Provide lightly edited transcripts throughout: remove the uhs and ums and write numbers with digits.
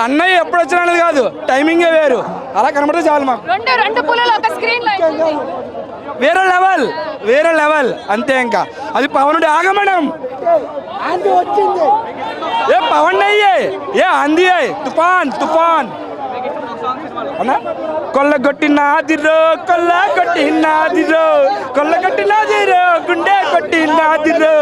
అన్నయ్య ఎప్పుడు వచ్చినా కాదు, టైమింగే వేరు. అలా కనబడితే చాలు మాకు. రెండు పుల్లలు ఒక స్క్రీన్ లో వేరే లెవెల్, వేరే లెవెల్ అంతే. ఇంకా అది పవనుడి ఆగమనం. ఏ పవన్ అయ్యే, ఏ అంది తుఫాన్ తుఫాన్ అన్నా. కొల్లగొట్టినాదిరో కొల్లగొట్టినాదిరో కొల్లగొట్టినాదిరో గుండె కొట్టినాదిరో.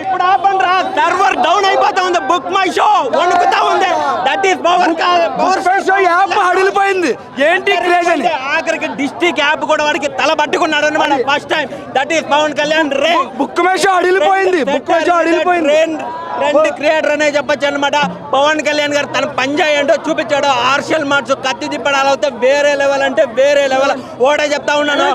ఇప్పుడు ఆపండ్రా, సర్వర్ డౌన్ అయిపోతా ఉంది. బుక్ మై షో వణుకుతా ఉంది. That is power show app అడిలిపోయింది. ఏంటి క్రేజ్ అని ఆఖరికి డిస్ట్రిక్ట్ యాప్ కూడా వాడికి తల పట్టుకున్నాడు అనమాట first time. That is Pawan Kalyan. Book my show అడిలిపోయింది, బుక్ మై షో అడిలిపోయింది. ట్రెండ్ క్రియేటర్ అనే చెప్పొచ్చు అనమాట. పవన్ కళ్యాణ్ గారు తన పంజాయి ఏంటో చూపించాడు. ఆర్షల్ మార్చు కత్తి తిప్పడాలు అవుతే వేరే లెవెల్, అంటే వేరే లెవెల్. ఓడే చెప్తా ఉన్నాను,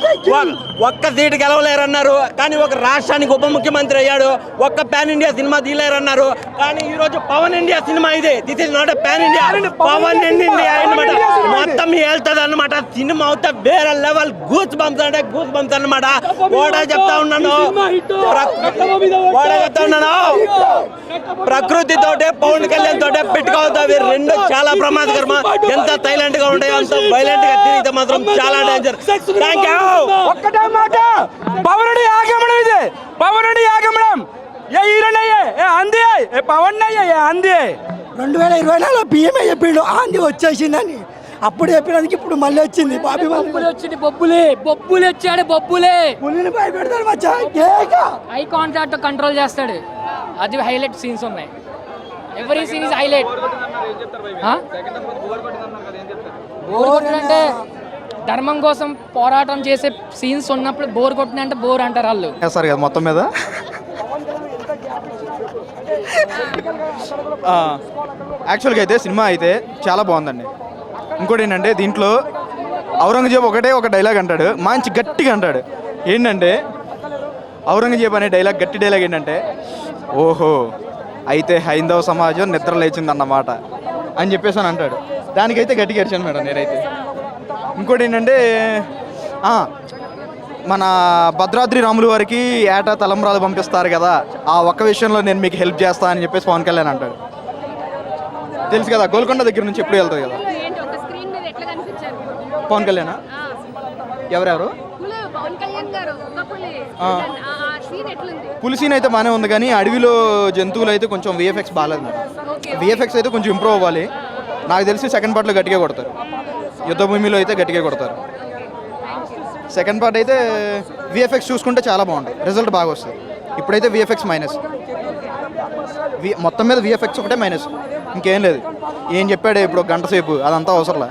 ఒక్క సీటు గెలవలేరన్నారు కానీ ఒక రాష్ట్రానికి ఉప ముఖ్యమంత్రి అయ్యాడు. ఒక్క పాన్ ఇండియా సినిమా తీయలేరన్నారు కానీ ఈ రోజు పవన్ ఇండియా సినిమా ఇది. This is not pan India, Pawan India అనమాట. మొత్తం వెళ్తుంది అనమాట. సినిమా అవుతే వేరే లెవెల్. గూస్ బంప్స్ అంటే గూస్ బంప్స్ అనమాట. ఓడే చెప్తా ఉన్నాను, ప్రకృతి తోటే పవన్ కళ్యాణ్ తోటే పెట్టుకోవద్దు. రెండు చాలా ప్రమాదకరం. ఎంత సైలెంట్ గా ఉంటాయో అంత వైలెంట్ గా తిరిగితే మాత్రం చాలా డేంజర్. ఒక్కటే మాట, పవనుడి ఆగమనం ఇది, పవనుడి ఆగమనం. ఏ హీరోనయ్యే, ఏ అంది, ఏ పవన్ అయ్యే, ఏ అంది. 2024 పిఎంఏ చెప్పిండు ఆంది వచ్చేసిందని. అప్పుడు చెప్పినందుకు ఇప్పుడు మళ్ళీ వచ్చింది. బాబీ వచ్చింది. బొబ్బులు వచ్చాడు. పులిని భయపెడతాడు మచ్చా. ఐ కాంటాక్ట్ కంట్రోల్ చేస్తాడు. అది హైలైట్ సీన్స్ ఉన్నాయి. Every scene is highlight. Bore కొట్టినంటే ధర్మం కోసం పోరాటం చేసే సీన్స్ ఉన్నప్పుడు బోర్ కొట్టినంటే బోర్ అంటారు వాళ్ళు. సార్ కదా మొత్తం మీద యాక్చువల్గా అయితే సినిమా అయితే చాలా బాగుందండి. ఇంకోటి ఏంటంటే దీంట్లో ఔరంగజేబు ఒక డైలాగ్ అంటాడు, మంచి గట్టిగా అంటాడు. ఏంటంటే ఔరంగజేబు అనే డైలాగ్, గట్టి డైలాగ్ ఏంటంటే, ఓహో అయితే హైందవ సమాజం నిద్ర లేచిందన్నమాట అని చెప్పేసి అని అంటాడు. దానికైతే గట్టిగా అరిచాను మేడం నేనైతే. ఇంకోటి ఏంటంటే మన భద్రాద్రి రాములు వారికి ఏటా తలంబ్రాలు పంపిస్తారు కదా, ఆ ఒక్క విషయంలో నేను మీకు హెల్ప్ చేస్తా అని చెప్పేసి పవన్ కళ్యాణ్ అంటాడు. తెలుసు కదా, గోల్కొండ దగ్గర నుంచి ఎప్పుడు వెళ్తుంది కదా పవన్ కళ్యాణ్. ఎవరెవరు పులి సీన్ అయితే బాగానే ఉంది కానీ అడవిలో జంతువులు అయితే కొంచెం విఎఫ్ఎక్స్ బాగాలేదు మేడం. విఎఫ్ఎక్స్ అయితే కొంచెం ఇంప్రూవ్ అవ్వాలి. నాకు తెలిసి సెకండ్ పార్ట్లో గట్టిగా కొడతారు. యుద్ధభూమిలో అయితే గట్టిగా కొడతారు. సెకండ్ పార్ట్ అయితే విఎఫ్ఎక్స్ చూసుకుంటే చాలా బాగుంటుంది, రిజల్ట్ బాగా వస్తుంది. ఇప్పుడైతే విఎఫ్ఎక్స్ మైనస్, మొత్తం మీద విఎఫ్ఎక్స్ ఒకటే మైనస్, ఇంకేం లేదు. ఏం చెప్పాడు ఇప్పుడు గంట సేపు, అదంతా అవసరంలే.